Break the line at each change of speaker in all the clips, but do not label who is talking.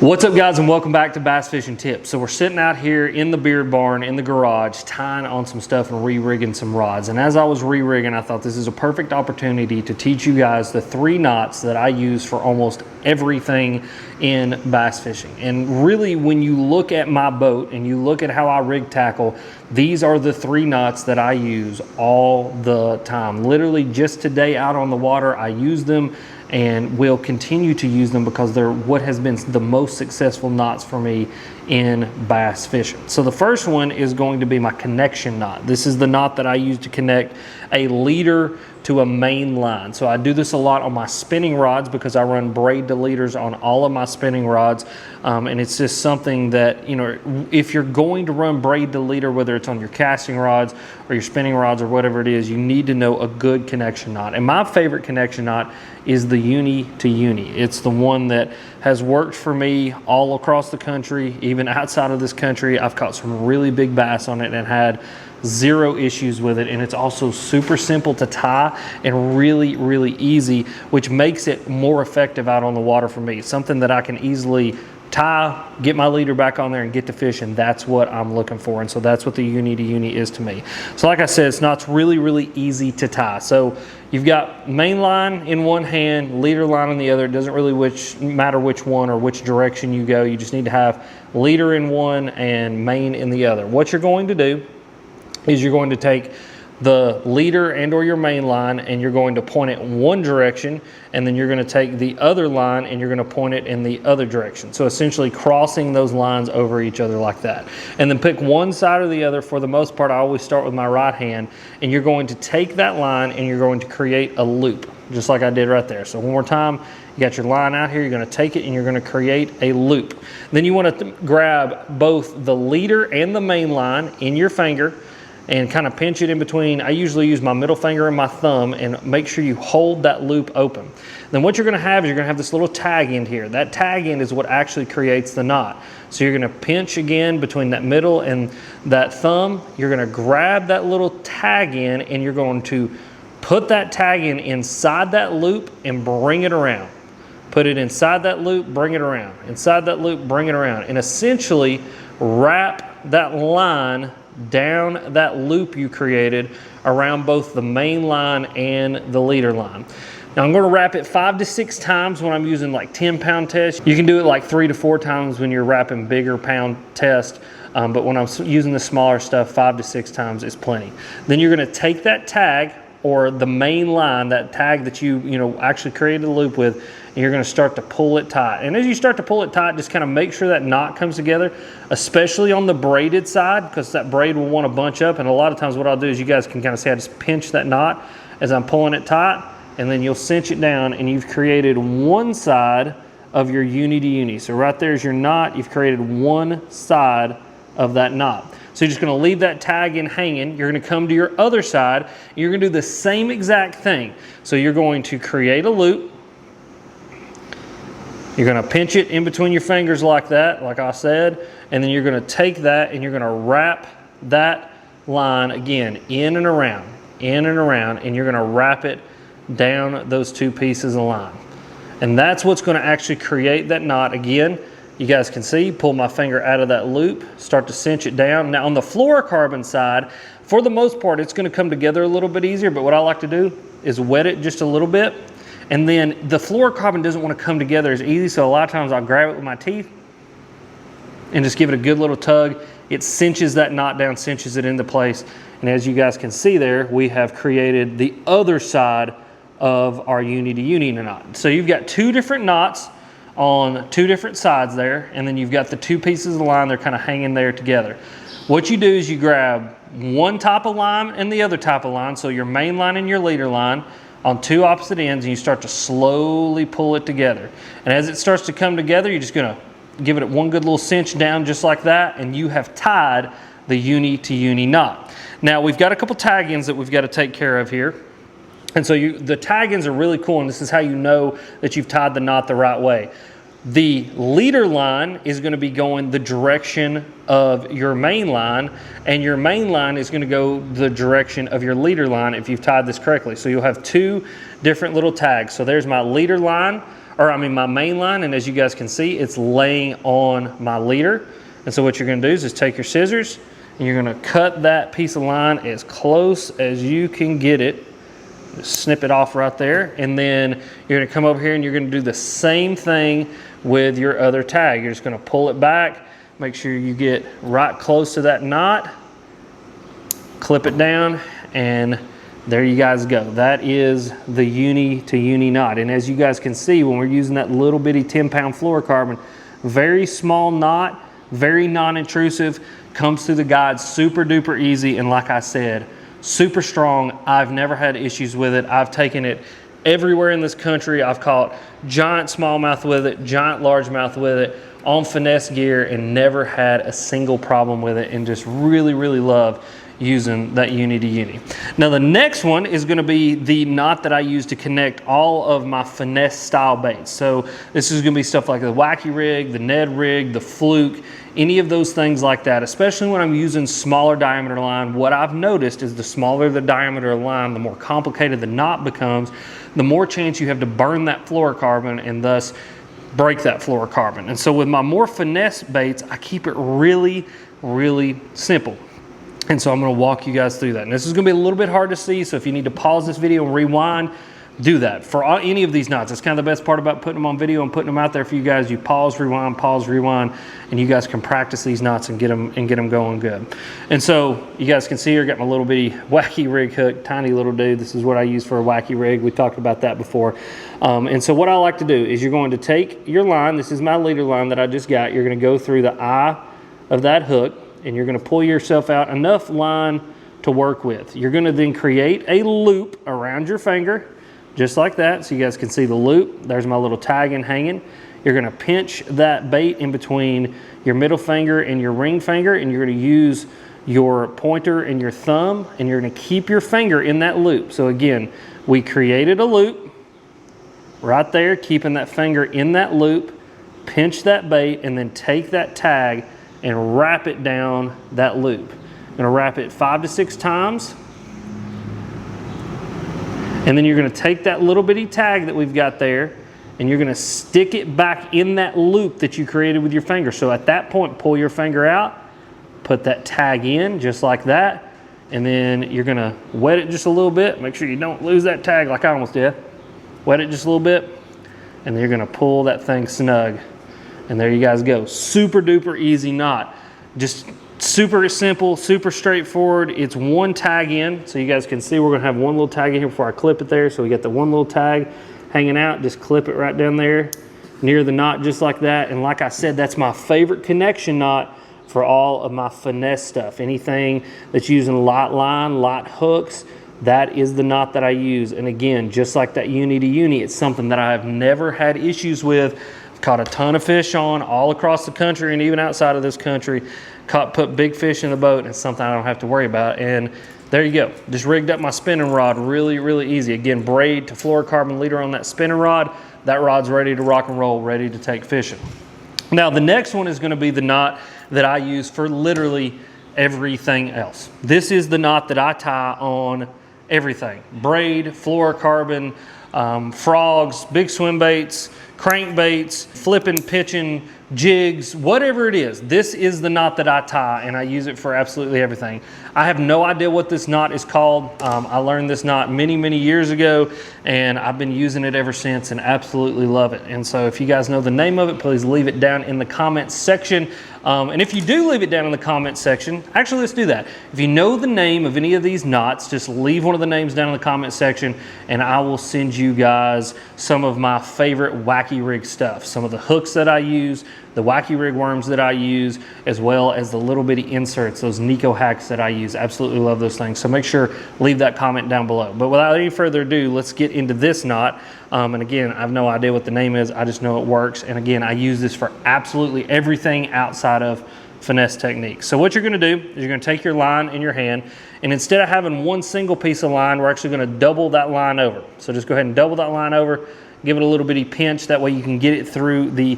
What's up, guys, and welcome back to Bass Fishing Tips. So we're sitting out here in the beard barn in the garage tying on some stuff and re-rigging some rods. And as I was re-rigging, I thought this is a perfect opportunity to teach you guys the 3 knots that I use for almost everything in bass fishing. And really, when you look at my boat and you look at how I rig tackle, these are the 3 knots that I use all the time. Literally just today out on the water, I use them and will continue to use them because they're what has been the most successful knots for me in bass fishing. So the first one is going to be my connection knot. This is the knot that I use to connect a leader to a main line. So I do this a lot on my spinning rods because I run braid to leaders on all of my spinning rods. And it's just something that, you know, if you're going to run braid to leader, whether it's on your casting rods or your spinning rods or whatever it is, you need to know a good connection knot. And my favorite connection knot is the uni to uni. It's the one that has worked for me all across the country, even outside of this country. I've caught some really big bass on it and had zero issues with it, and it's also super simple to tie and really easy, which makes it more effective out on the water for me. Something that I can easily tie, get my leader back on there and get to fish, and that's what I'm looking for. And so that's what the uni to uni is to me. So like I said, it's not really easy to tie. So you've got main line in one hand, leader line in the other. It doesn't really matter which one or which direction you go. You just need to have leader in one and main in the other. What you're going to do is you're going to take the leader and or your main line and you're going to point it in one direction, and then you're going to take the other line and you're going to point it in the other direction. So essentially crossing those lines over each other like that. And then pick one side or the other. For the most part, I always start with my right hand, and you're going to take that line and you're going to create a loop, just like I did right there. So one more time, you got your line out here, you're going to take it and you're going to create a loop. Then you want to grab both the leader and the main line in your finger and kind of pinch it in between. I usually use my middle finger and my thumb, and make sure you hold that loop open. Then what you're going to have is you're going to have this little tag end here. That tag end is what actually creates the knot. So you're going to pinch again between that middle and that thumb. You're going to grab that little tag end and you're going to put that tag in inside that loop and bring it around. Put it inside that loop, bring it around. Inside that loop, bring it around. And essentially wrap that line down that loop you created around both the main line and the leader line. Now I'm going to wrap it 5 to 6 times when I'm using like 10-pound tests. You can do it like 3 to 4 times when you're wrapping bigger pound tests. But when I'm using the smaller stuff, 5 to 6 times is plenty. Then you're going to take that tag or the main line, that tag that you actually created the loop with, and you're going to start to pull it tight. And as you start to pull it tight, just kind of make sure that knot comes together, especially on the braided side, because that braid will want to bunch up. And a lot of times what I'll do is, you guys can kind of see I just pinch that knot as I'm pulling it tight, and then you'll cinch it down and you've created one side of your uni to uni. So right there's your knot. You've created one side of that knot. So you're just going to leave that tag in hanging. You're going to come to your other side. And you're going to do the same exact thing. So you're going to create a loop. You're going to pinch it in between your fingers like that, like I said. And then you're going to take that and you're going to wrap that line again in and around, and you're going to wrap it down those 2 pieces of line. And that's what's going to actually create that knot. Again, you guys can see, pull my finger out of that loop, start to cinch it down. Now on the fluorocarbon side, for the most part, it's going to come together a little bit easier, but what I like to do is wet it just a little bit. And then the fluorocarbon doesn't want to come together as easy, so a lot of times I'll grab it with my teeth and just give it a good little tug. It cinches that knot down, cinches it into place. And as you guys can see there, we have created the other side of our uni to uni knot. So you've got 2 different knots on 2 different sides there, and then you've got the 2 pieces of line, they're kind of hanging there together. What you do is you grab one type of line and the other type of line, so your main line and your leader line, on 2 opposite ends, and you start to slowly pull it together. And as it starts to come together, you're just going to give it one good little cinch down just like that, and you have tied the uni to uni knot. Now we've got a couple tag ends that we've got to take care of here. And so the tag ends are really cool, and this is how you know that you've tied the knot the right way. The leader line is going to be going the direction of your main line, and your main line is going to go the direction of your leader line if you've tied this correctly. So you'll have 2 different little tags. So there's my leader line, my main line, and as you guys can see, it's laying on my leader. And so what you're gonna do is just take your scissors and you're gonna cut that piece of line as close as you can get it. Just snip it off right there. And then you're gonna come over here and you're gonna do the same thing with your other tag. You're just gonna pull it back, make sure you get right close to that knot, clip it down, and there you guys go. That is the uni to uni knot. And as you guys can see, when we're using that little bitty 10-pound fluorocarbon, very small knot, very non-intrusive, comes through the guide super duper easy, and like I said, super strong. I've never had issues with it. I've taken it everywhere in this country. I've caught giant smallmouth with it, giant largemouth with it, on finesse gear, and never had a single problem with it, and just really, really love using that uni to uni. Now the next one is going to be the knot that I use to connect all of my finesse style baits. So this is going to be stuff like the wacky rig, the Ned rig, the fluke, any of those things like that, especially when I'm using smaller diameter line. What I've noticed is the smaller the diameter of line, the more complicated the knot becomes, the more chance you have to burn that fluorocarbon and thus break that fluorocarbon. And so with my more finesse baits, I keep it really, really simple. And so I'm going to walk you guys through that. And this is going to be a little bit hard to see, so if you need to pause this video and rewind, do that. For any of these knots, that's kind of the best part about putting them on video and putting them out there for you guys. You pause, rewind, and you guys can practice these knots and get them going good. And so you guys can see here, I got my little bitty wacky rig hook, tiny little dude. This is what I use for a wacky rig. We talked about that before. And so what I like to do is you're going to take your line. This is my leader line that I just got. You're going to go through the eye of that hook, and you're going to pull yourself out enough line to work with. You're going to then create a loop around your finger, just like that, so you guys can see the loop. There's my little tag in hanging. You're going to pinch that bait in between your middle finger and your ring finger, and you're going to use your pointer and your thumb, and you're going to keep your finger in that loop. So again, we created a loop right there, keeping that finger in that loop, pinch that bait, and then take that tag and wrap it down that loop. I'm gonna wrap it 5 to 6 times. And then you're gonna take that little bitty tag that we've got there, and you're gonna stick it back in that loop that you created with your finger. So at that point, pull your finger out, put that tag in just like that, and then you're gonna wet it just a little bit. Make sure you don't lose that tag like I almost did. Wet it just a little bit, and then you're gonna pull that thing snug. And there you guys go. Super duper easy knot. Just super simple, super straightforward. It's one tag in, so you guys can see we're gonna have one little tag in here before I clip it there. So we got the one little tag hanging out, just clip it right down there near the knot just like that. And like I said, that's my favorite connection knot for all of my finesse stuff. Anything that's using light line, light hooks, that is the knot that I use. And again, just like that uni to uni, it's something that I have never had issues with. Caught a ton of fish on all across the country and even outside of this country. Put big fish in the boat, and it's something I don't have to worry about. And there you go. Just rigged up my spinning rod really, really easy. Again, braid to fluorocarbon leader on that spinning rod. That rod's ready to rock and roll, ready to take fishing. Now the next one is going to be the knot that I use for literally everything else. This is the knot that I tie on everything. Braid, fluorocarbon, frogs, big swim baits, crankbaits, flipping, pitching, jigs, whatever it is. This is the knot that I tie, and I use it for absolutely everything. I have no idea what this knot is called. I learned this knot many, many years ago, and I've been using it ever since and absolutely love it. And so if you guys know the name of it, please leave it down in the comments section. And if you do leave it down in the comments section, actually let's do that. If you know the name of any of these knots, just leave one of the names down in the comment section, and I will send you guys some of my favorite wacky rig stuff. Some of the hooks that I use, the wacky rig worms that I use, as well as the little bitty inserts, those Nico hacks that I use. Absolutely love those things. So make sure, leave that comment down below. But without any further ado, let's get into this knot. And again, I have no idea what the name is. I just know it works. And again, I use this for absolutely everything outside of finesse techniques. So what you're gonna do is you're gonna take your line in your hand, and instead of having one single piece of line, we're actually gonna double that line over. So just go ahead and double that line over, give it a little bitty pinch. That way you can get it through the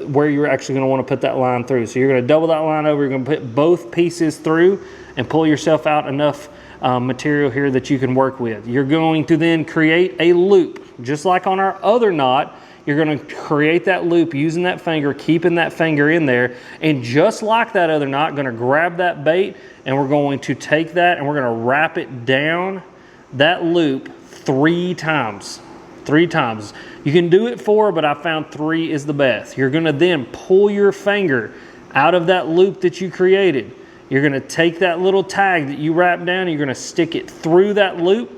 where you're actually gonna wanna put that line through. So you're gonna double that line over, you're gonna put both pieces through and pull yourself out enough material here that you can work with. You're going to then create a loop, just like on our other knot. You're going to create that loop using that finger, keeping that finger in there, and just like that other knot, going to grab that bait, and we're going to take that and we're going to wrap it down that loop 3 times. 3 times. You can do it 4, but I found 3 is the best. You're going to then pull your finger out of that loop that you created. You're going to take that little tag that you wrapped down, and you're going to stick it through that loop.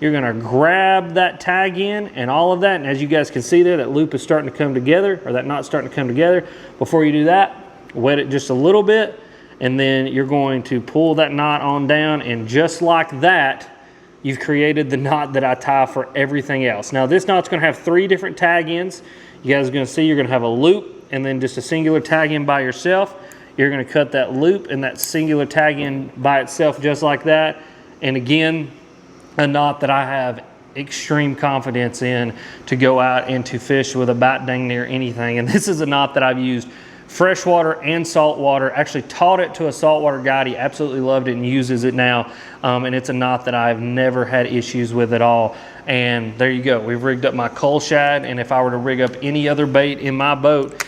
You're going to grab that tag in and all of that, and as you guys can see there, that loop is starting to come together, or that knot's starting to come together. Before you do that, wet it just a little bit, and then you're going to pull that knot on down, and just like that, you've created the knot that I tie for everything else. Now this knot's going to have 3 different tag ends. You guys are going to see you're going to have a loop and then just a singular tag end by yourself. You're going to cut that loop and that singular tag end by itself just like that. And again, a knot that I have extreme confidence in to go out and to fish with about dang near anything. And this is a knot that I've used freshwater and saltwater. Actually taught it to a saltwater guide. He absolutely loved it and uses it now. And it's a knot that I've never had issues with at all. And there you go. We've rigged up my cull shad, and if I were to rig up any other bait in my boat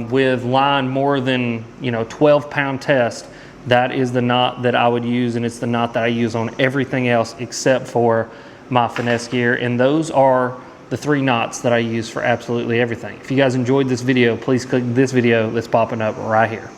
with line more than 12-pound test, that is the knot that I would use, and it's the knot that I use on everything else except for my finesse gear. And those are the 3 knots that I use for absolutely everything. If you guys enjoyed this video, please click this video that's popping up right here.